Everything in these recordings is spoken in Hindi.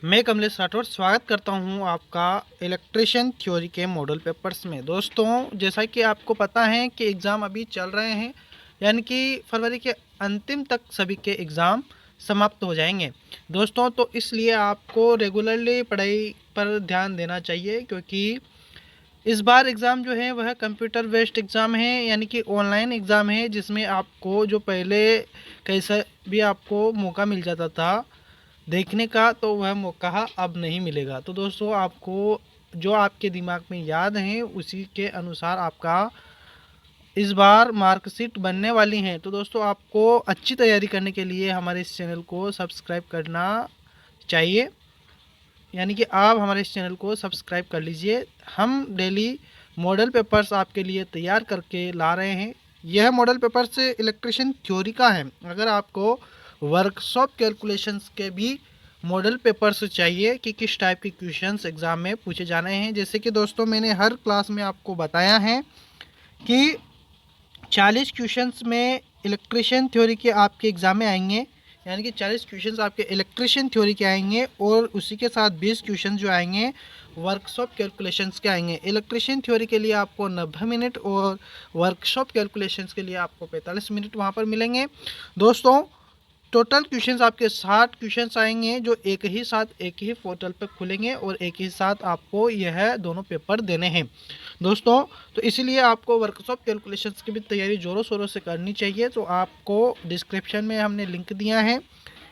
मैं कमलेश राठौर स्वागत करता हूं आपका इलेक्ट्रिशियन थ्योरी के मॉडल पेपर्स में। दोस्तों, जैसा कि आपको पता है कि एग्ज़ाम अभी चल रहे हैं, यानी कि फरवरी के अंतिम तक सभी के एग्ज़ाम समाप्त हो जाएंगे। दोस्तों, तो इसलिए आपको रेगुलरली पढ़ाई पर ध्यान देना चाहिए, क्योंकि इस बार एग्ज़ाम जो है वह कंप्यूटर बेस्ड एग्ज़ाम है, यानी कि ऑनलाइन एग्ज़ाम है, जिसमें आपको जो पहले कैसा भी आपको मौका मिल जाता था देखने का, तो वह मौका अब नहीं मिलेगा। तो दोस्तों, आपको जो आपके दिमाग में याद है उसी के अनुसार आपका इस बार मार्कशीट बनने वाली हैं। तो दोस्तों, आपको अच्छी तैयारी करने के लिए हमारे इस चैनल को सब्सक्राइब करना चाहिए, यानी कि आप हमारे इस चैनल को सब्सक्राइब कर लीजिए। हम डेली मॉडल पेपर्स आपके लिए तैयार करके ला रहे हैं। यह मॉडल पेपर्स इलेक्ट्रिशियन थ्योरी का है। अगर आपको वर्कशॉप कैलकुलेशंस के भी मॉडल पेपर्स चाहिए कि किस टाइप के क्वेश्चंस एग्ज़ाम में पूछे जाने हैं, जैसे कि दोस्तों मैंने हर क्लास में आपको बताया है कि 40 क्वेश्चंस में इलेक्ट्रिशियन थ्योरी के आपके एग्ज़ाम में आएंगे, यानी कि 40 क्वेश्चंस आपके इलेक्ट्रिशियन थ्योरी के आएंगे, और उसी के साथ 20 क्वेश्चन जो आएंगे वर्कशॉप कैलकुलेशंस के आएंगे। इलेक्ट्रिशियन थ्योरी के लिए आपको 90 मिनट और वर्कशॉप कैलकुलेशंस के लिए आपको 45 मिनट वहाँ पर मिलेंगे। दोस्तों, टोटल क्वेश्चंस आपके 60 क्वेश्चंस आएंगे, जो एक ही साथ एक ही पोर्टल पर खुलेंगे और एक ही साथ आपको यह दोनों पेपर देने हैं। दोस्तों, तो इसीलिए आपको वर्कशॉप कैलकुलेशंस की भी तैयारी ज़ोरों शोरों से करनी चाहिए। तो आपको डिस्क्रिप्शन में हमने लिंक दिया है,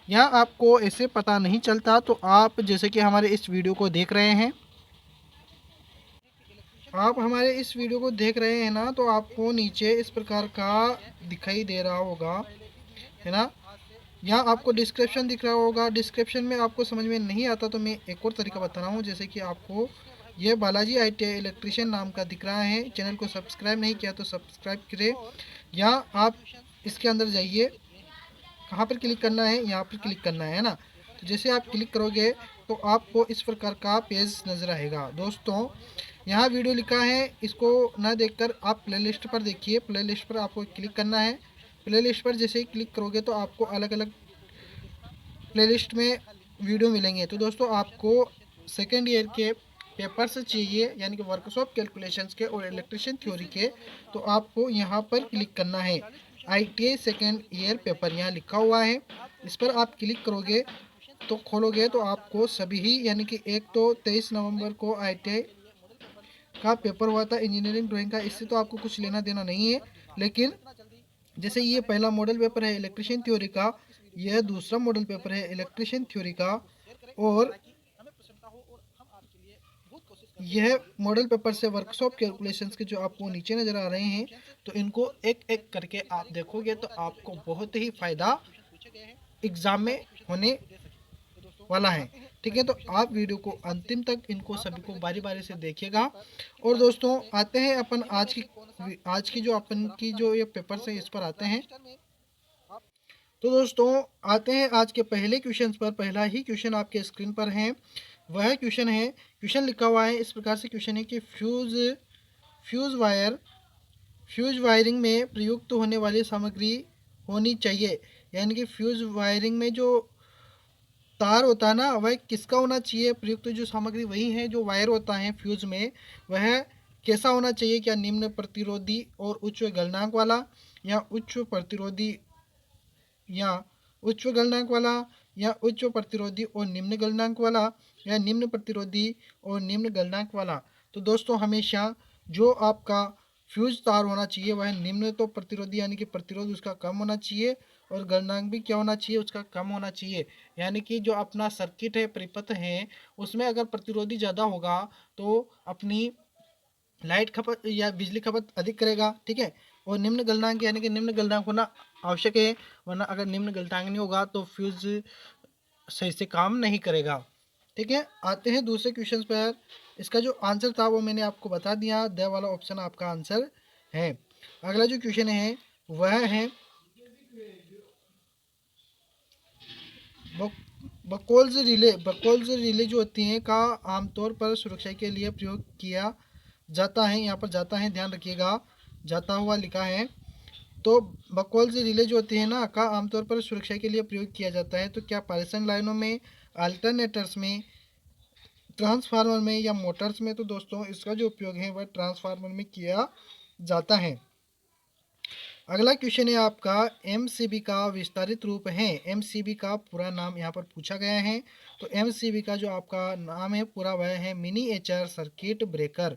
या आपको ऐसे पता नहीं चलता तो आप जैसे कि हमारे इस वीडियो को देख रहे हैं, आप हमारे इस वीडियो को देख रहे हैं ना, तो आपको नीचे इस प्रकार का दिखाई दे रहा होगा, है ना। यहाँ आपको डिस्क्रिप्शन दिख रहा होगा। डिस्क्रिप्शन में आपको समझ में नहीं आता तो मैं एक और तरीका बता रहा हूँ, जैसे कि आपको ये बालाजी ITI इलेक्ट्रिशियन नाम का दिख रहा है। चैनल को सब्सक्राइब नहीं किया तो सब्सक्राइब करें। यहाँ आप इसके अंदर जाइए, कहाँ पर क्लिक करना है, यहाँ पर क्लिक करना है ना। तो जैसे आप क्लिक करोगे तो आपको इस प्रकार का पेज नज़र आएगा। दोस्तों, यहाँ वीडियो लिखा है, इसको ना देखकर आप प्लेलिस्ट पर देखिए। प्लेलिस्ट पर आपको क्लिक करना है। प्लेलिस्ट पर जैसे ही क्लिक करोगे तो आपको अलग अलग प्लेलिस्ट में वीडियो मिलेंगे। तो दोस्तों, आपको सेकेंड ईयर के पेपर्स चाहिए, यानी कि वर्कशॉप कैलकुलेशंस के और इलेक्ट्रिशियन थ्योरी के, तो आपको यहाँ पर क्लिक करना है। ITI सेकेंड ईयर पेपर यहाँ लिखा हुआ है, इस पर आप क्लिक करोगे तो खोलोगे तो आपको सभी ही, यानी कि एक तो 23 नवंबर को ITI का पेपर हुआ था इंजीनियरिंग ड्राइंग का, इससे तो आपको कुछ लेना देना नहीं है। लेकिन जैसे ये पहला मॉडल पेपर है इलेक्ट्रिशियन थ्योरी का, यह दूसरा मॉडल पेपर है इलेक्ट्रिशियन थ्योरी का, और यह मॉडल पेपर से वर्कशॉप कैलकुलेशंस के जो आपको नीचे नज़र आ रहे हैं, तो इनको एक एक करके आप देखोगे तो आपको बहुत ही फ़ायदा एग्ज़ाम में होने वाला है। ठीक है, तो आप वीडियो को अंतिम तक इनको सभी को बारी बारी से देखिएगा। और दोस्तों, आते हैं अपन आज की जो अपन की जो ये पेपर्स है इस पर आते हैं। तो दोस्तों, आते हैं आज के पहले क्वेश्चन पर। पहला ही क्वेश्चन आपके स्क्रीन पर है, वह क्वेश्चन है, क्वेश्चन लिखा हुआ है इस प्रकार से। क्वेश्चन है कि फ्यूज वायर फ्यूज वायरिंग में प्रयुक्त होने वाली सामग्री होनी चाहिए, यानी कि फ्यूज वायरिंग में जो तार होता है ना, वह किसका होना चाहिए। प्रयुक्त जो सामग्री वही है, जो वायर होता है फ्यूज में, वह कैसा होना चाहिए। क्या निम्न प्रतिरोधी और उच्च गलनांक वाला, या उच्च प्रतिरोधी या उच्च गलनांक वाला, या उच्च प्रतिरोधी और निम्न गलनांक वाला, या निम्न प्रतिरोधी और निम्न गलनांक वाला। तो दोस्तों, हमेशा जो आपका फ्यूज तार होना चाहिए वह निम्न तो प्रतिरोधी, यानी कि प्रतिरोध उसका कम होना चाहिए, और गलनांक भी क्या होना चाहिए, उसका कम होना चाहिए। यानी कि जो अपना सर्किट है, परिपथ है, उसमें अगर प्रतिरोधी ज़्यादा होगा तो अपनी लाइट खपत या बिजली खपत अधिक करेगा। ठीक है, और निम्न गलनांक, यानी कि निम्न गलनांक होना आवश्यक है, वरना अगर निम्न गलनांक नहीं होगा तो फ्यूज सही से काम नहीं करेगा। ठीक है, आते हैं दूसरे क्वेश्चन पर। इसका जो आंसर था वो मैंने आपको बता दिया, द वाला ऑप्शन आपका आंसर है। अगला जो क्वेश्चन है वह है बकोल्स रिले जो होती हैं का आमतौर पर सुरक्षा के लिए प्रयोग किया जाता है। यहाँ पर जाता है, ध्यान रखिएगा, जाता हुआ लिखा है। तो बकौल से रिले जो होती है ना का आमतौर पर सुरक्षा के लिए प्रयोग किया जाता है। तो क्या पारेषण लाइनों में, अल्टरनेटर्स में, ट्रांसफार्मर में या मोटर्स में? तो दोस्तों इसका जो उपयोग है वह ट्रांसफार्मर में किया जाता है। अगला क्वेश्चन है आपका एमसीबी का विस्तारित रूप है। एमसीबी का पूरा नाम यहाँ पर पूछा गया है। तो एमसीबी का जो आपका नाम है पूरा वह है मिनिएचर सर्किट ब्रेकर।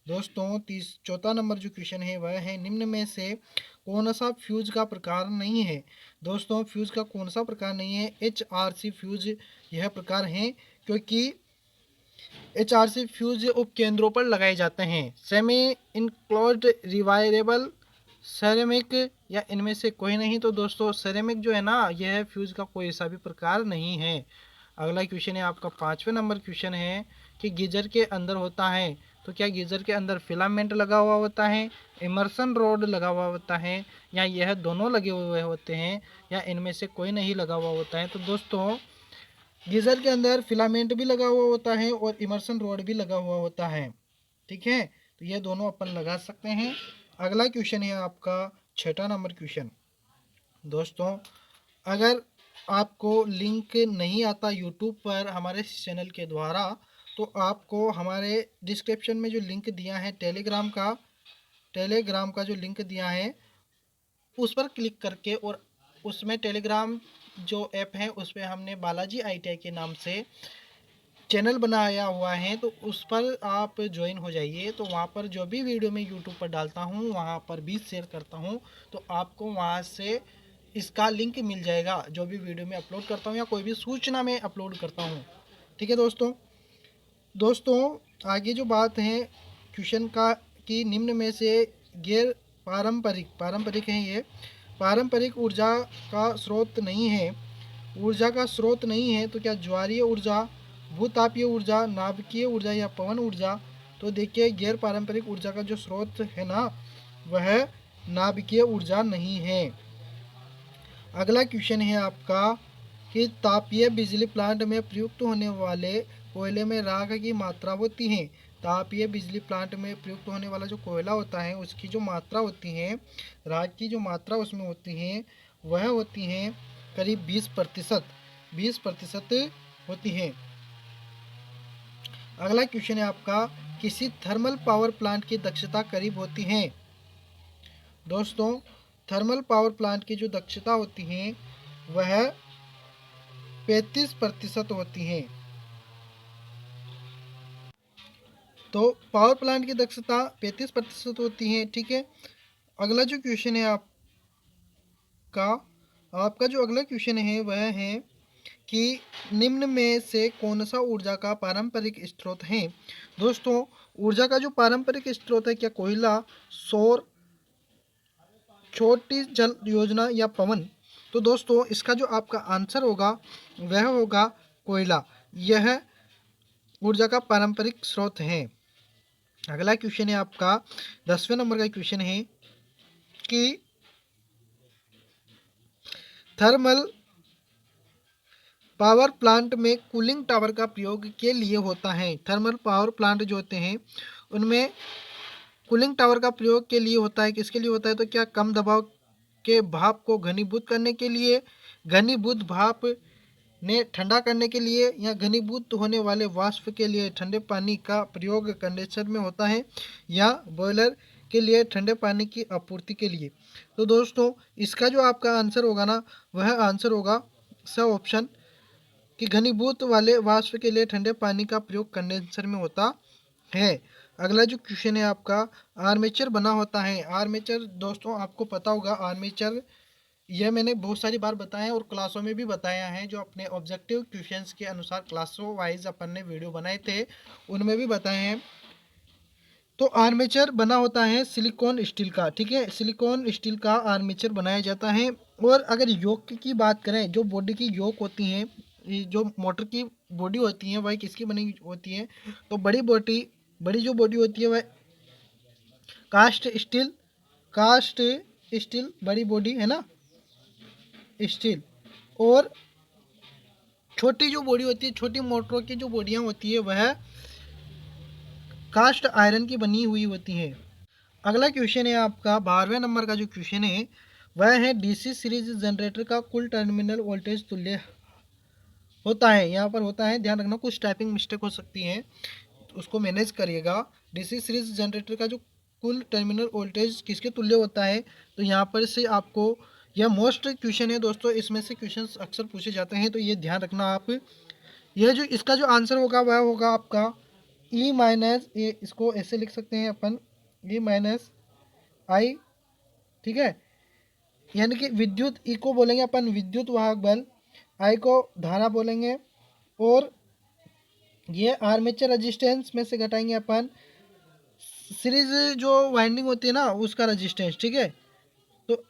दोस्तों चौथा नंबर जो क्वेश्चन है वह है निम्न में से कौन सा फ्यूज का प्रकार नहीं है? दोस्तों फ्यूज का कौन सा प्रकार नहीं है? HRC फ्यूज यह प्रकार है, क्योंकि HRC फ्यूज उपकेंद्रों पर लगाए जाते हैं। सेमी इनक्लोज्ड रिवायरेबल, सेरेमिक या इनमें से कोई नहीं? तो दोस्तों सेरेमिक जो है ना यह फ्यूज का कोई ऐसा भी प्रकार नहीं है। अगला क्वेश्चन है आपका 5वें नंबर क्वेश्चन है कि गीजर के अंदर होता है। तो क्या गीजर के अंदर फिलामेंट लगा हुआ होता है, इमर्सन रॉड लगा हुआ होता है, या यह दोनों लगे हुए होते हैं, या इनमें से कोई नहीं लगा हुआ होता है? तो दोस्तों गीजर के अंदर फिलामेंट भी लगा हुआ होता है और इमर्सन रॉड भी लगा हुआ होता है। ठीक है, तो ये दोनों अपन लगा सकते हैं। अगला क्वेश्चन है आपका 6वां नंबर क्वेश्चन। दोस्तों अगर आपको लिंक नहीं आता यूट्यूब पर हमारे चैनल के द्वारा, तो आपको हमारे डिस्क्रिप्शन में जो लिंक दिया है टेलीग्राम का जो लिंक दिया है उस पर क्लिक करके, और उसमें टेलीग्राम जो ऐप है उस पर हमने बालाजी ITI के नाम से चैनल बनाया हुआ है, तो उस पर आप ज्वाइन हो जाइए। तो वहाँ पर जो भी वीडियो मैं यूट्यूब पर डालता हूँ वहाँ पर भी शेयर करता हूँ, तो आपको वहाँ से इसका लिंक मिल जाएगा। जो भी वीडियो मैं अपलोड करता हूँ या कोई भी सूचना मैं अपलोड करता हूँ। ठीक है दोस्तों आगे जो बात है क्वेश्चन का कि निम्न में से गैर पारंपरिक है ये पारंपरिक ऊर्जा का स्रोत नहीं है। ऊर्जा का स्रोत नहीं है तो क्या ज्वारीय ऊर्जा, भूतापीय ऊर्जा, नाभिकीय ऊर्जा या पवन ऊर्जा? तो देखिए गैर पारंपरिक ऊर्जा का जो स्रोत है ना वह नाभिकीय ऊर्जा नहीं है। अगला क्वेश्चन है आपका कि तापीय बिजली प्लांट में प्रयुक्त होने वाले कोयले में राख की मात्रा होती है। तापीय बिजली प्लांट में प्रयुक्त होने वाला जो कोयला होता है उसकी जो मात्रा होती है, राख की जो मात्रा उसमें होती है वह होती है करीब 20% होती है। अगला क्वेश्चन है आपका किसी थर्मल पावर प्लांट की दक्षता करीब होती है। दोस्तों थर्मल पावर प्लांट की जो दक्षता होती है वह 35% होती है। तो पावर प्लांट की दक्षता 35% होती है। ठीक है, अगला जो क्वेश्चन है आपका जो अगला क्वेश्चन है वह है कि निम्न में से कौन सा ऊर्जा का पारंपरिक स्रोत है? दोस्तों ऊर्जा का जो पारंपरिक स्रोत है क्या कोयला, सौर, छोटी जल योजना या पवन? तो दोस्तों इसका जो आपका आंसर होगा वह होगा कोयला। यह ऊर्जा का पारंपरिक स्रोत है। अगला क्वेश्चन है आपका 10वें नंबर का क्वेश्चन है कि थर्मल पावर प्लांट में कूलिंग टावर का प्रयोग के लिए होता है। थर्मल पावर प्लांट जो होते हैं उनमें कूलिंग टावर का प्रयोग के लिए होता है। किसके लिए होता है? तो क्या कम दबाव के भाप को घनीभूत करने के लिए, घनीभूत भाप ने ठंडा करने के लिए, या घनीभूत होने वाले वाष्प के लिए ठंडे पानी का प्रयोग कंडेंसर में होता है, या बॉयलर के लिए ठंडे पानी की आपूर्ति के लिए? तो दोस्तों इसका जो आपका आंसर होगा ना वह आंसर होगा ऑप्शन कि घनीभूत वाले वाष्प के लिए ठंडे पानी का प्रयोग कंडेंसर में होता है। अगला जो क्वेश्चन है आपका आर्मेचर बना होता है। आर्मेचर दोस्तों आपको पता होगा आर्मेचर यह मैंने बहुत सारी बार बताया है और क्लासों में भी बताया है। जो अपने ऑब्जेक्टिव क्वेश्चंस के अनुसार क्लासों वाइज अपन ने वीडियो बनाए थे उनमें भी बताए हैं। तो आर्मेचर बना होता है सिलिकॉन स्टील का। ठीक है, सिलिकॉन स्टील का आर्मेचर बनाया जाता है। और अगर योक की बात करें, जो बॉडी की योक होती हैं, जो मोटर की बॉडी होती है वह किसकी बनी होती है? तो बड़ी जो बॉडी होती है वह कास्ट स्टील बड़ी बॉडी है ना स्टील, और छोटी जो बॉडी होती है, छोटी मोटरों की जो बॉडियां होती है वह कास्ट आयरन की बनी हुई होती हैं। अगला क्वेश्चन है आपका 12वें नंबर का जो क्वेश्चन है वह है डीसी सीरीज जनरेटर का कुल टर्मिनल वोल्टेज तुल्य होता है। यहाँ पर होता है, ध्यान रखना कुछ टाइपिंग मिस्टेक हो सकती है, उसको मैनेज करिएगा। डीसी सीरीज जनरेटर का जो कुल टर्मिनल वोल्टेज किसके तुल्य होता है, तो यहाँ पर से आपको यह मोस्ट क्वेश्चन है दोस्तों, इसमें से क्वेश्चन अक्सर पूछे जाते हैं, तो ये ध्यान रखना आप। यह जो इसका जो आंसर होगा वह होगा आपका ई माइनस, ये इसको ऐसे लिख सकते हैं अपन, ई माइनस आई, ठीक है। यानी कि विद्युत, ई को बोलेंगे अपन विद्युत वाहक बल, आई को धारा बोलेंगे, और ये आर्मेचर रेजिस्टेंस में से घटाएंगे अपन सीरीज जो वाइंडिंग होती है ना उसका रेजिस्टेंस, ठीक है। तो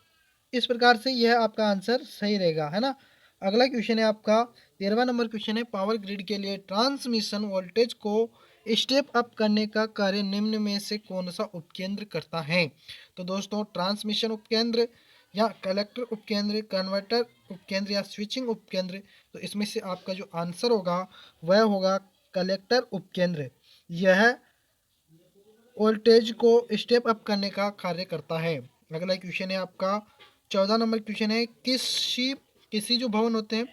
इस प्रकार से यह आपका आंसर सही रहेगा, है ना। अगला क्वेश्चन है आपका 13वां नंबर क्वेश्चन है पावर ग्रिड के लिए ट्रांसमिशन वोल्टेज को स्टेप अप करने का कार्य निम्न में से कौन सा उपकेंद्र करता है। तो दोस्तों ट्रांसमिशन उपकेंद्र या कलेक्टर उपकेंद्र, कन्वर्टर उपकेंद्र या स्विचिंग उपकेंद्र, तो इसमें से आपका जो आंसर होगा वह होगा कलेक्टर उपकेंद्र। यह वोल्टेज को स्टेप अप करने का कार्य करता है। अगला क्वेश्चन है आपका 14 नंबर क्वेश्चन है किसी किसी जो भवन होते हैं,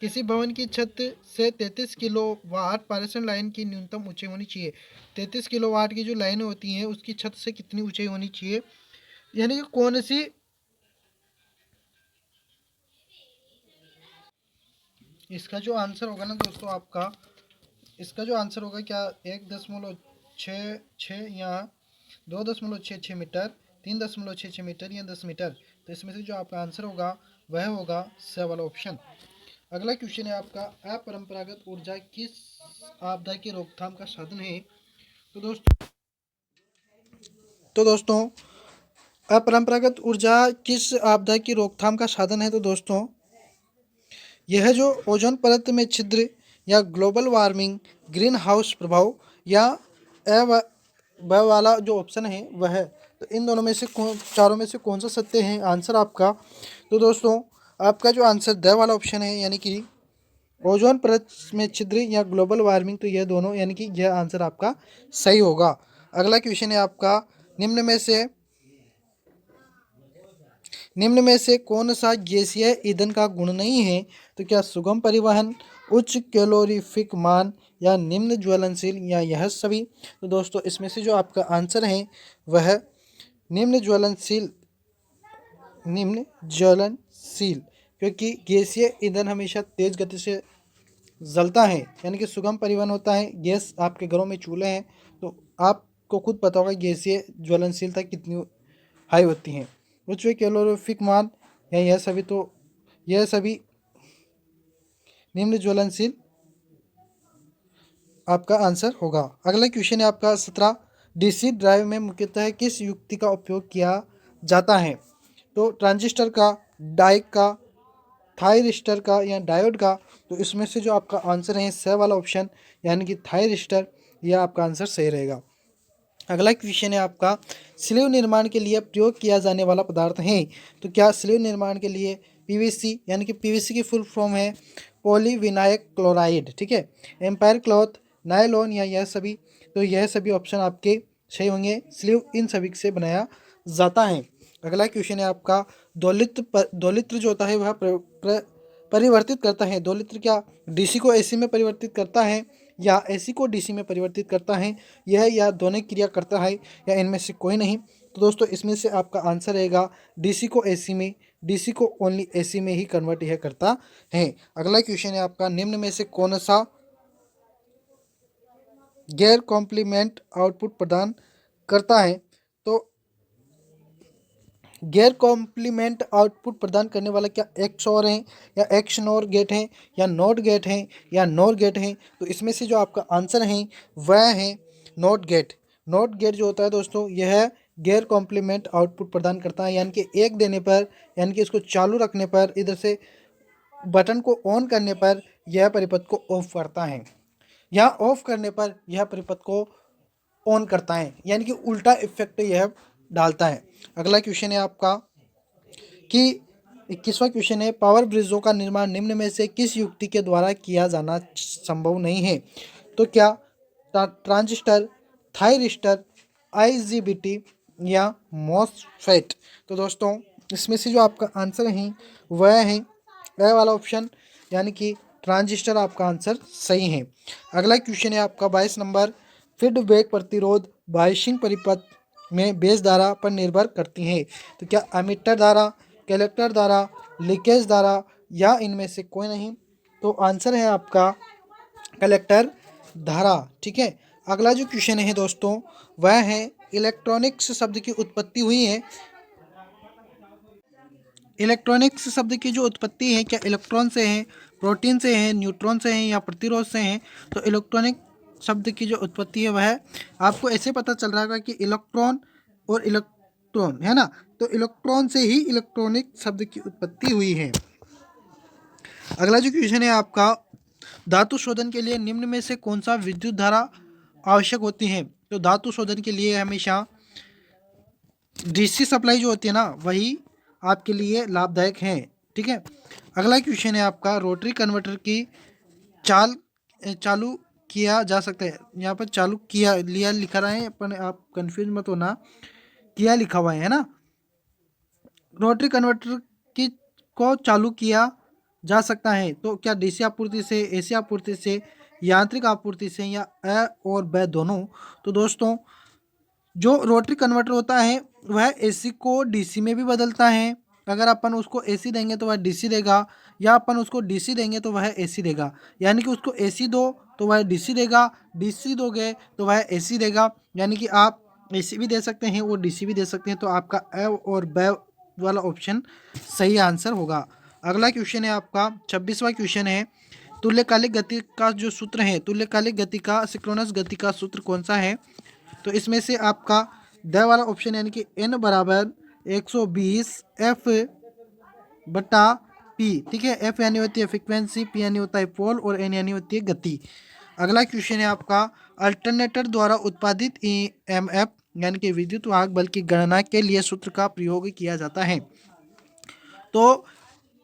किसी भवन की छत से 33 किलो वाट पारेषण लाइन की न्यूनतम ऊंचाई होनी चाहिए। 33 किलो वाट की जो लाइनें होती हैं उसकी छत से कितनी ऊंचाई होनी चाहिए, यानी कि कौन सी, इसका जो आंसर होगा ना दोस्तों आपका, इसका जो आंसर होगा क्या 1.66 या 2.66 मीटर, 3.66 मीटर या 10 मीटर। तो इसमें से जो आपका आंसर होगा वह होगा स वाला ऑप्शन। अगला क्वेश्चन है आपका अपरंपरागत ऊर्जा किस आपदा की रोकथाम का साधन है। तो दोस्तों अपरंपरागत ऊर्जा किस आपदा की रोकथाम का साधन है। तो दोस्तों यह जो ओजोन परत में छिद्र या ग्लोबल वार्मिंग, ग्रीन हाउस प्रभाव या ए व वाला जो ऑप्शन है वह है। तो इन दोनों में से चारों में से कौन सा सत्य है आंसर आपका। तो दोस्तों आपका जो आंसर द वाला ऑप्शन है, यानी कि ओजोन परत में छिद्र या ग्लोबल वार्मिंग, तो यह दोनों, यानी कि यह आंसर आपका सही होगा। अगला क्वेश्चन है आपका निम्न में से कौन सा गैसीय ईंधन का गुण नहीं है। तो क्या सुगम परिवहन, उच्च कैलोरीफिक मान या निम्न ज्वलनशील या यह सभी। तो दोस्तों इसमें से जो आपका आंसर है वह निम्न ज्वलनशील, निम्न ज्वलनशील, क्योंकि गैसीय ईंधन हमेशा तेज गति से जलता है, यानी कि सुगम परिवहन होता है। गैस आपके घरों में चूल्हे हैं तो आपको खुद पता होगा गैसीय ज्वलनशीलता कितनी हाई होती हैं। उच्च कैलोरीफिक मान या यह सभी, तो यह सभी निम्न ज्वलनशील आपका आंसर होगा। अगला क्वेश्चन है आपका 17 डीसी ड्राइव में मुख्यतः किस युक्ति का उपयोग किया जाता है। तो ट्रांजिस्टर का, डाइक का, थायरिस्टर का या डायोड का। तो इसमें से जो आपका आंसर है स वाला ऑप्शन, यानी कि थायरिस्टर, यह आपका आंसर सही रहेगा। अगला क्वेश्चन है आपका स्लीव निर्माण के लिए प्रयोग किया जाने वाला पदार्थ है। तो क्या स्लीव निर्माण के लिए पीवीसी, यानी कि पीवीसी की फुल फॉर्म है पॉलीविनाइल क्लोराइड, ठीक है, एम्पायर क्लॉथ, नायलॉन या यह सभी। तो यह सभी ऑप्शन आपके सही होंगे। स्लीव इन सभी से बनाया जाता है। अगला क्वेश्चन है आपका दोलित्र जो होता है वह परिवर्तित करता है। दोलित्र क्या डीसी को एसी में परिवर्तित करता है या एसी को डीसी में परिवर्तित करता है, यह या दोनों क्रिया करता है या इनमें से कोई नहीं। तो दोस्तों इसमें से आपका आंसर रहेगा डीसी को एसी में, डीसी को ओनली एसी में ही कन्वर्ट यह करता है। अगला क्वेश्चन है आपका निम्न में से कौन सा गैर कॉम्प्लीमेंट आउटपुट प्रदान करता है। तो गैर कॉम्प्लीमेंट आउटपुट प्रदान करने वाला क्या एक्सओर है या एक्सनोर गेट है या नॉट गेट है या नोर गेट है। तो इसमें से जो आपका आंसर है वह है नॉट गेट। नॉट गेट जो होता है दोस्तों यह गैर कॉम्प्लीमेंट आउटपुट प्रदान करता है, यानी कि एक देने पर, यानी कि इसको चालू रखने पर, इधर से बटन को ऑन करने पर यह परिपथ को ऑफ करता है, या ऑफ करने पर यह परिपथ को ऑन करता है, यानी कि उल्टा इफेक्ट यह डालता है। अगला क्वेश्चन है आपका कि 21वां क्वेश्चन है पावर ब्रिजों का निर्माण निम्न में से किस युक्ति के द्वारा किया जाना संभव नहीं है। तो क्या ट्रांजिस्टर, थायरिस्टर, आईजीबीटी, या मॉसफेट। तो दोस्तों इसमें से जो आपका आंसर है वह है ए वाला ऑप्शन, यानी कि ट्रांजिस्टर आपका आंसर सही है। अगला क्वेश्चन है आपका 22 नंबर, फीडबैक प्रतिरोध बायसिंग परिपथ में बेस धारा पर निर्भर करती है। तो क्या एमिटर धारा, कलेक्टर धारा, लीकेज धारा या इनमें से कोई नहीं? तो आंसर है आपका कलेक्टर धारा। ठीक है। अगला जो क्वेश्चन है दोस्तों वह है इलेक्ट्रॉनिक्स शब्द की उत्पत्ति हुई है। इलेक्ट्रॉनिक्स शब्द की जो उत्पत्ति है क्या इलेक्ट्रॉन से है, प्रोटीन से है, न्यूट्रॉन से है या प्रतिरोध से है? तो इलेक्ट्रॉनिक शब्द की जो उत्पत्ति है वह आपको ऐसे पता चल रहा होगा कि इलेक्ट्रॉन और इलेक्ट्रॉन है ना, तो इलेक्ट्रॉन से ही इलेक्ट्रॉनिक शब्द की उत्पत्ति हुई है। अगला जो क्वेश्चन है आपका, धातु शोधन के लिए निम्न में से कौन सा विद्युत धारा आवश्यक होती है? तो धातु शोधन के लिए हमेशा डीसी सप्लाई जो होती है ना वही आपके लिए लाभदायक है। ठीक है। अगला क्वेश्चन है आपका, रोटरी कन्वर्टर की चाल चालू किया जा सकता है। यहाँ पर चालू किया लिया लिखा रहा है, अपन आप कंफ्यूज मत होना, किया लिखा हुआ है ना। रोटरी कन्वर्टर की को चालू किया जा सकता है तो क्या डीसी आपूर्ति से, एसी आपूर्ति से, यांत्रिक आपूर्ति से या अ और ब दोनों? तो दोस्तों जो रोटरी कन्वर्टर होता है वह एसी को डीसी में भी बदलता है। अगर अपन उसको एसी देंगे तो वह डीसी देगा, या अपन उसको डीसी देंगे तो वह एसी देगा। यानी कि उसको एसी दो तो वह डीसी देगा, डीसी दोगे तो वह एसी देगा। यानी कि आप एसी भी दे सकते हैं और डीसी भी दे सकते हैं। तो आपका ए और ब वाला ऑप्शन सही आंसर होगा। अगला क्वेश्चन है आपका 26वां क्वेश्चन है, तुल्यकालिक गति का जो सूत्र है, तुल्यकालिक गति का सिंक्रोनस गति का सूत्र कौन सा है? तो इसमें से आपका द वाला ऑप्शन यानी कि एन बराबर 120 एफ बटा पी। ठीक है। एफ यानी होती है फ्रिक्वेंसी, पी यानी होता है पोल और एन यानी होती है गति। अगला क्वेश्चन है आपका, अल्टरनेटर द्वारा उत्पादित ईएमएफ यानी कि विद्युत वाहक बल की गणना के लिए सूत्र का प्रयोग किया जाता है। तो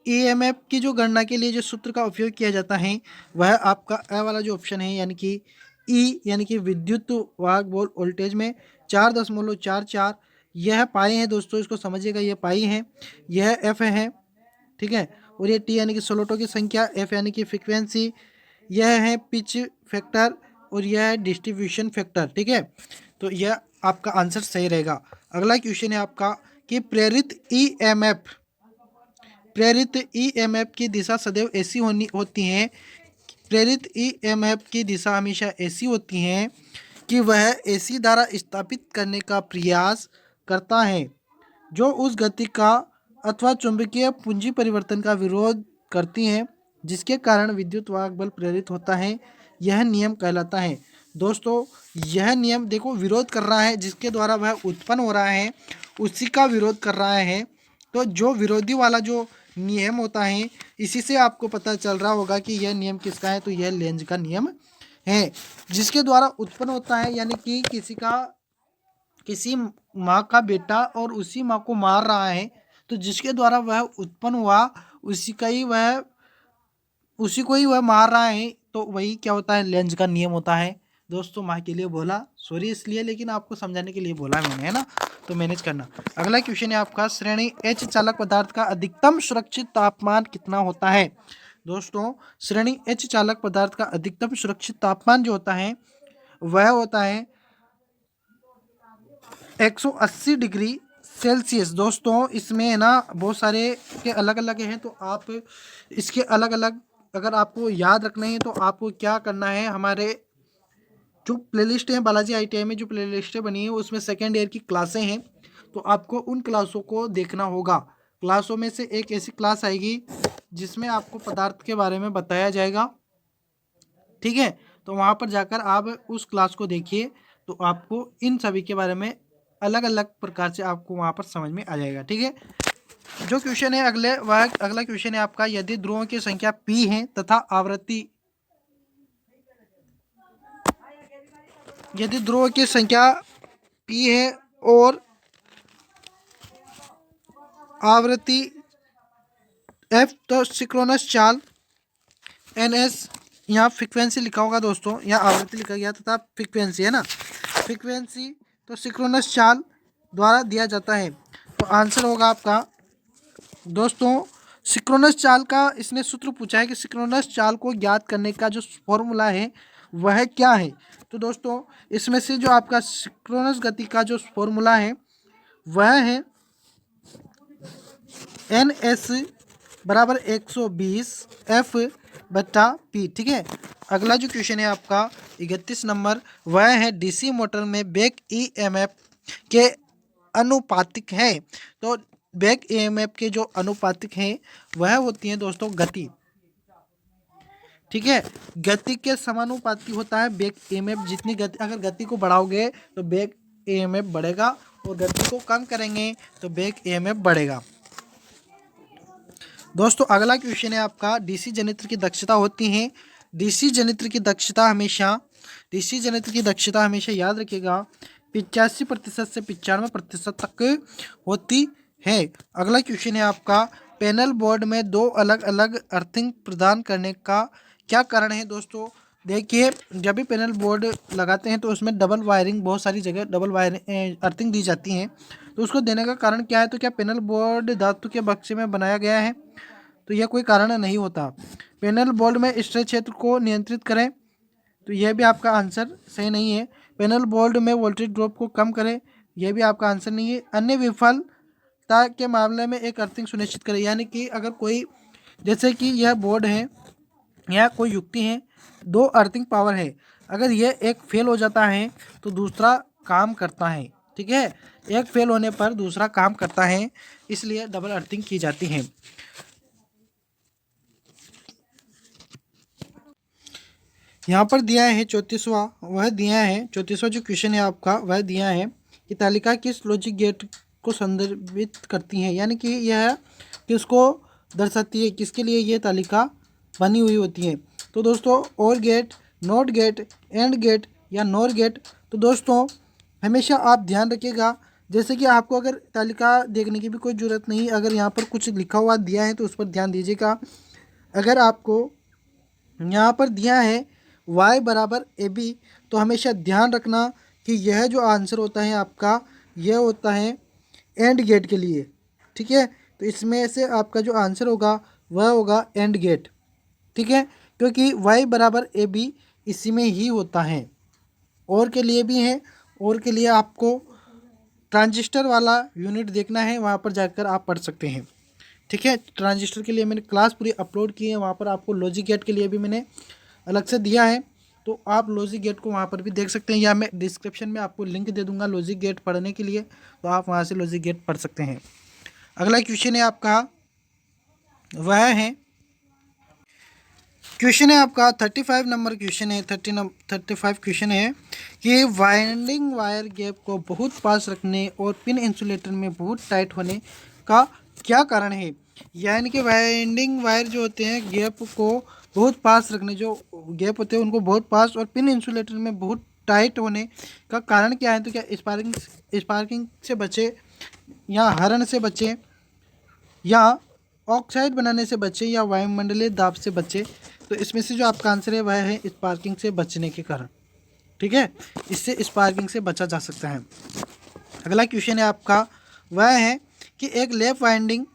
ईएमएफ की जो गणना के लिए जो सूत्र का उपयोग किया जाता है वह आपका ए वाला जो ऑप्शन है, यानी कि ई यानी कि विद्युत वाहक बल वोल्टेज में 4.44 यह पाई है दोस्तों, इसको समझिएगा, ये पाई है, यह एफ है। ठीक है। और ये टी यानी कि स्लोटों की संख्या, एफ यानी कि फ्रिक्वेंसी, यह है पिच फैक्टर और यह है डिस्ट्रीब्यूशन फैक्टर। ठीक है। तो यह आपका आंसर सही रहेगा। अगला क्वेश्चन है आपका कि प्रेरित ईएमएफ की दिशा सदैव ऐसी होती है, प्रेरित ईएमएफ की दिशा हमेशा ऐसी होती है कि वह ऐसी धारा स्थापित करने का प्रयास करता है जो उस गति का अथवा चुंबकीय पूंजी परिवर्तन का विरोध करती है, जिसके कारण विद्युत वाहक बल प्रेरित होता है। यह नियम कहलाता है। दोस्तों यह नियम देखो विरोध कर रहा है, जिसके द्वारा वह उत्पन्न हो रहा है उसी का विरोध कर रहा है। तो जो विरोधी वाला जो नियम होता है इसी से आपको पता चल रहा होगा कि यह नियम किसका है। तो यह लेंज का नियम है, जिसके द्वारा उत्पन्न होता है, यानी कि किसी माँ का बेटा और उसी माँ को मार रहा है, तो जिसके द्वारा वह उत्पन्न हुआ उसी को ही वह मार रहा है, तो वही क्या होता है, लेंज का नियम होता है। दोस्तों माँ के लिए बोला, सॉरी इसलिए, लेकिन आपको समझाने के लिए बोला मैंने, है ना, तो मैनेज करना। अगला क्वेश्चन है आपका, श्रेणी एच चालक पदार्थ का अधिकतम सुरक्षित तापमान कितना होता है? दोस्तों श्रेणी एच चालक पदार्थ का अधिकतम सुरक्षित तापमान जो होता है वह होता है 180 डिग्री सेल्सियस। दोस्तों इसमें है ना बहुत सारे के अलग अलग हैं, तो आप इसके अलग अलग अगर आपको याद रखना है तो आपको क्या करना है, हमारे जो प्लेलिस्ट है बालाजी आईटीआई में जो प्लेलिस्टें बनी है उसमें सेकेंड ईयर की क्लासें हैं, तो आपको उन क्लासों को देखना होगा। क्लासों में से एक ऐसी क्लास आएगी जिसमें आपको पदार्थ के बारे में बताया जाएगा। ठीक है। तो वहाँ पर जाकर आप उस क्लास को देखिए, तो आपको इन सभी के बारे में अलग अलग प्रकार से आपको वहाँ पर समझ में आ जाएगा। ठीक है। जो क्वेश्चन है अगला क्वेश्चन है आपका, यदि ध्रुवों की संख्या p है तथा आवृत्ति यदि ध्रुवों की संख्या p है और आवृत्ति f, तो सिंक्रोनस चाल ns, यहाँ फ्रीक्वेंसी लिखा होगा दोस्तों, यहाँ आवृत्ति लिखा गया तथा फ्रीक्वेंसी है ना, फ्रीक्वेंसी तो सिंक्रोनस चाल द्वारा दिया जाता है। तो आंसर होगा आपका दोस्तों सिंक्रोनस चाल का इसने सूत्र पूछा है कि सिंक्रोनस चाल को ज्ञात करने का जो फॉर्मूला है वह क्या है। तो दोस्तों इसमें से जो आपका सिंक्रोनस गति का जो फॉर्मूला है वह है NS बराबर 120 F/P। ठीक है। अगला जो क्वेश्चन है आपका 31 नंबर, वह है DC मोटर में बैक EMF के अनुपातिक है। तो बैक EMF के जो अनुपातिक हैं वह होती हैं दोस्तों गति। ठीक है, गति के समानुपाती होता है बैक EMF। जितनी गति, अगर गति को बढ़ाओगे तो बैक EMF बढ़ेगा और गति को कम करेंगे तो बैक EMF बढ़ेगा। दोस्तों अगला क्वेश्चन है आपका डीसी जनरेटर की दक्षता होती है। डीसी जनरेटर की दक्षता हमेशा याद रखिएगा 85% से 95% तक होती है। अगला क्वेश्चन है आपका पैनल बोर्ड में दो अलग अलग अर्थिंग प्रदान करने का क्या कारण है। दोस्तों देखिए, जब भी पैनल बोर्ड लगाते हैं तो उसमें डबल वायरिंग, बहुत सारी जगह डबल वायरिंग अर्थिंग दी जाती है। तो उसको देने का कारण क्या है? तो क्या पैनल बोर्ड धातु के बक्से में बनाया गया है? तो यह कोई कारण नहीं होता। पैनल बोर्ड में स्ट्रेच क्षेत्र को नियंत्रित करें, तो यह भी आपका आंसर सही नहीं है। पैनल बोर्ड में वोल्टेज ड्रॉप को कम करें, यह भी आपका आंसर नहीं है। अन्य विफलता के मामले में एक अर्थिंग सुनिश्चित करें, यानी कि अगर कोई, जैसे कि यह बोर्ड है या कोई युक्ति है, दो अर्थिंग पावर है, अगर यह एक फेल हो जाता है तो दूसरा काम करता है। ठीक है, एक फेल होने पर दूसरा काम करता है, इसलिए डबल अर्थिंग की जाती है। यहाँ पर दिया है 34वां जो क्वेश्चन है आपका, वह दिया है कि तालिका किस लॉजिक गेट को संदर्भित करती है, यानी कि यह किसको दर्शाती है, किसके लिए ये तालिका बनी हुई होती है। तो दोस्तों or gate, not gate, and gate या नॉर गेट। तो दोस्तों हमेशा आप ध्यान रखिएगा, जैसे कि आपको अगर तालिका देखने की भी कोई ज़रूरत नहीं, अगर यहाँ पर कुछ लिखा हुआ दिया है तो उस पर ध्यान दीजिएगा। अगर आपको यहाँ पर दिया है y बराबर AB, तो हमेशा ध्यान रखना कि यह जो आंसर होता है आपका, यह होता है एंड गेट के लिए। ठीक है, तो इसमें से आपका जो आंसर होगा वह होगा एंड गेट। ठीक है, क्योंकि y बराबर AB इसी में ही होता है। और के लिए भी है, और के लिए आपको ट्रांजिस्टर वाला यूनिट देखना है, वहाँ पर जाकर आप पढ़ सकते हैं। ठीक है, ट्रांजिस्टर के लिए मैंने क्लास पूरी अपलोड की है, वहाँ पर आपको लॉजिक गेट के लिए भी मैंने अलग से दिया है, तो आप लॉजिक गेट को वहाँ पर भी देख सकते हैं, या मैं डिस्क्रिप्शन में आपको लिंक दे दूंगा लॉजिक गेट पढ़ने के लिए, तो आप वहाँ से लॉजिक गेट पढ़ सकते हैं। अगला क्वेश्चन है आपका, वह है क्वेश्चन है आपका 35 नंबर क्वेश्चन है, 35 क्वेश्चन है कि वाइंडिंग वायर गैप को बहुत पास रखने और पिन इंसुलेटर में बहुत टाइट होने का क्या कारण है। यानी कि वाइंडिंग वायर जो होते हैं गैप को बहुत पास रखने, जो गैप होते हैं उनको बहुत पास, और पिन इंसुलेटर में बहुत टाइट होने का कारण क्या है। तो क्या स्पार्किंग से बचे, या हरण से बचे, या ऑक्साइड बनाने से बचे, या वायुमंडलीय दाब से बचे। तो इसमें से जो आपका आंसर है वह है स्पार्किंग से बचने के कारण। ठीक है, इससे स्पार्किंग से बचा जा सकता है। अगला क्वेश्चन है आपका, वह है कि एक लैप वाइंडिंग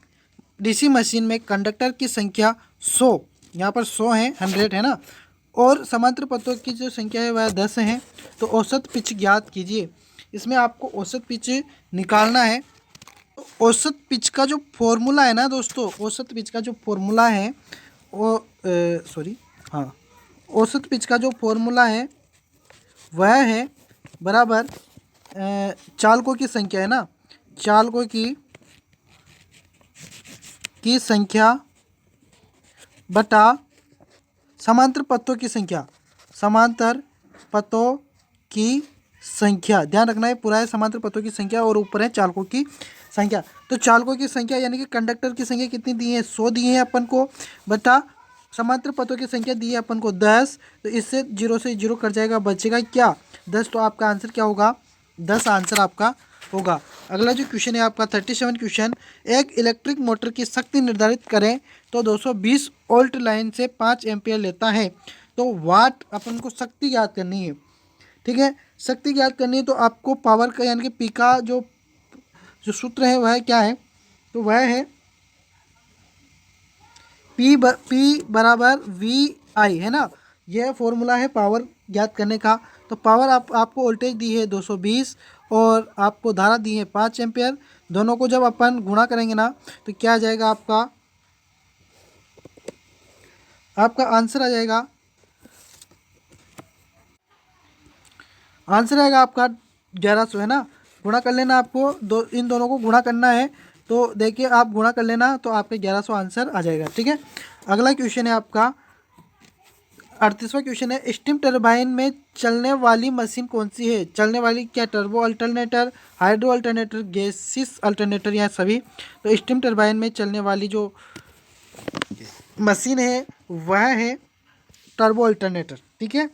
डीसी मशीन में कंडक्टर की संख्या 100, यहाँ पर 100 है, 100 है ना, और समांतर पथों की जो संख्या है वह 10 है। तो औसत पिच ज्ञात कीजिए। इसमें आपको औसत पिच निकालना है। तो औसत पिच का जो फॉर्मूला है ना दोस्तों, औसत पिच का जो फॉर्मूला है वो हाँ, औसत पिच का जो फॉर्मूला है वह है बराबर चालकों की संख्या है ना, चालकों की संख्या बटा समांतर पथों की संख्या, समांतर पथों की संख्या, ध्यान रखना है पूरा है समांतर पथों की संख्या और ऊपर है चालकों की संख्या। तो चालकों की संख्या यानी कि कंडक्टर की संख्या कितनी दी है, 100 दी है अपन को, बटा समांतर पथों की संख्या दी है अपन को 10। तो इससे 0 से 0 कट जाएगा, बचेगा क्या 10। तो आपका आंसर क्या होगा, 10 आंसर आपका होगा। अगला जो क्वेश्चन है आपका 37 क्वेश्चन, एक इलेक्ट्रिक मोटर की शक्ति निर्धारित करें तो 220 वोल्ट लाइन से 5 एम्पियर लेता है। तो वाट अपन को शक्ति ज्ञात करनी है। ठीक है, शक्ति ज्ञात करनी है तो आपको पावर का यानी कि पी का जो जो सूत्र है वह क्या है, तो वह है P बराबर VI, है ना। यह फॉर्मूला है पावर ज्ञात करने का। तो पावर आपको वोल्टेज दी है 220 और आपको धारा दी है 5 एम्पियर। दोनों को जब अपन गुणा करेंगे ना तो क्या आ जाएगा, आपका आंसर आ जाएगा, आंसर आएगा आपका 1100, है ना। गुणा कर लेना, आपको इन दोनों को गुणा करना है। तो देखिए आप गुणा कर लेना तो आपके 1100 आंसर आ जाएगा, ठीक है। अगला क्वेश्चन है आपका 38वां क्वेश्चन है, स्टीम टरबाइन में चलने वाली मशीन कौन सी है। चलने वाली क्या, turbo alternator, hydro alternator, gases alternator या सभी। तो स्टीम टरबाइन में चलने वाली जो मशीन है वह है टर्बो अल्टरनेटर, ठीक है।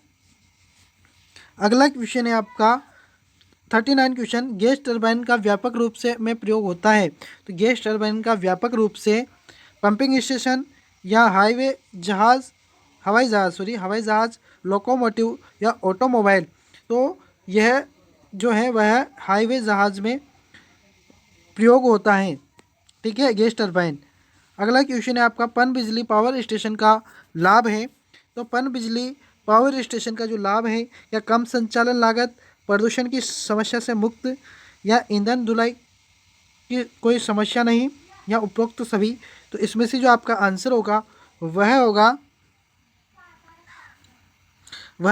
अगला क्वेश्चन है आपका 39 क्वेश्चन, गैस टरबाइन का व्यापक रूप से में प्रयोग होता है। तो गैस टरबाइन का व्यापक रूप से पंपिंग स्टेशन या हवाई जहाज़, लोकोमोटिव या ऑटोमोबाइल। तो यह जो है वह हाईवे जहाज़ में प्रयोग होता है, ठीक है, गैस टरबाइन। अगला क्वेश्चन है आपका पन बिजली पावर स्टेशन का लाभ है। तो पन बिजली पावर स्टेशन का जो लाभ है, या कम संचालन लागत, प्रदूषण की समस्या से मुक्त, या ईंधन धुलाई की कोई समस्या नहीं, या उपरोक्त सभी। तो इसमें से जो आपका आंसर होगा वह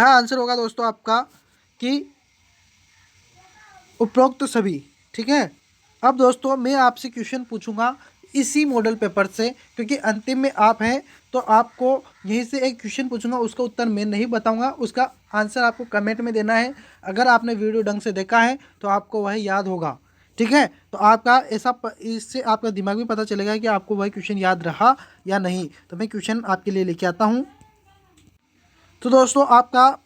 आंसर होगा दोस्तों आपका कि उपरोक्त सभी, ठीक है। अब दोस्तों मैं आपसे क्वेश्चन पूछूंगा इसी मॉडल पेपर से, क्योंकि अंतिम में आप हैं तो आपको यहीं से एक क्वेश्चन पूछूंगा, उसका उत्तर मैं नहीं बताऊंगा, उसका आंसर आपको कमेंट में देना है। अगर आपने वीडियो ढंग से देखा है तो आपको वह याद होगा, ठीक है। तो आपका इससे आपका दिमाग भी पता चलेगा कि आपको वह क्वेश्चन याद रहा या नहीं। तो मैं क्वेश्चन आपके लिए लेके आता हूँ। तो दोस्तों आपका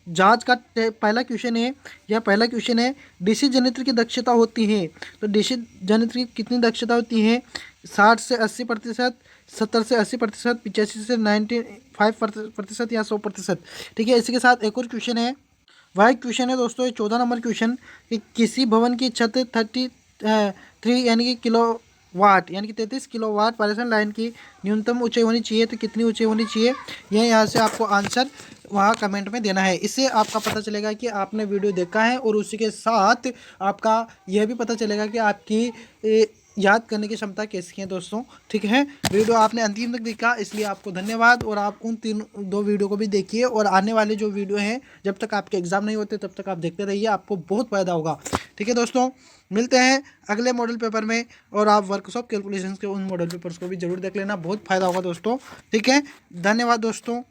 जहाज का पहला क्वेश्चन है, यह पहला क्वेश्चन है, डीसी जनरेटर की दक्षता होती है। तो डीसी जनरेटर की कितनी दक्षता होती है, 60 से 80%, 70 से 80%, 85 से 95% या 100%, ठीक है। इसी के साथ एक और क्वेश्चन है, वह क्वेश्चन है दोस्तों, ये 14 नंबर क्वेश्चन, कि किसी भवन की छत 33 यानी कि किलो वाट यानी कि 33 किलोवाट पारेषण लाइन की न्यूनतम ऊंचाई होनी चाहिए। तो कितनी ऊंचाई होनी चाहिए, यह यहाँ से आपको आंसर वहाँ कमेंट में देना है। इससे आपका पता चलेगा कि आपने वीडियो देखा है, और उसी के साथ आपका यह भी पता चलेगा कि आपकी याद करने की क्षमता कैसी है दोस्तों, ठीक है। वीडियो आपने अंतिम तक देखा इसलिए आपको धन्यवाद। और आप उन दो वीडियो को भी देखिए, और आने वाले जो वीडियो हैं जब तक आपके एग्ज़ाम नहीं होते तब तक आप देखते रहिए, आपको बहुत फ़ायदा होगा, ठीक है दोस्तों। मिलते हैं अगले मॉडल पेपर में, और आप वर्कशॉप कैलकुलेशंस के उन मॉडल पेपर्स को भी जरूर देख लेना, बहुत फ़ायदा होगा दोस्तों, ठीक है। धन्यवाद दोस्तों।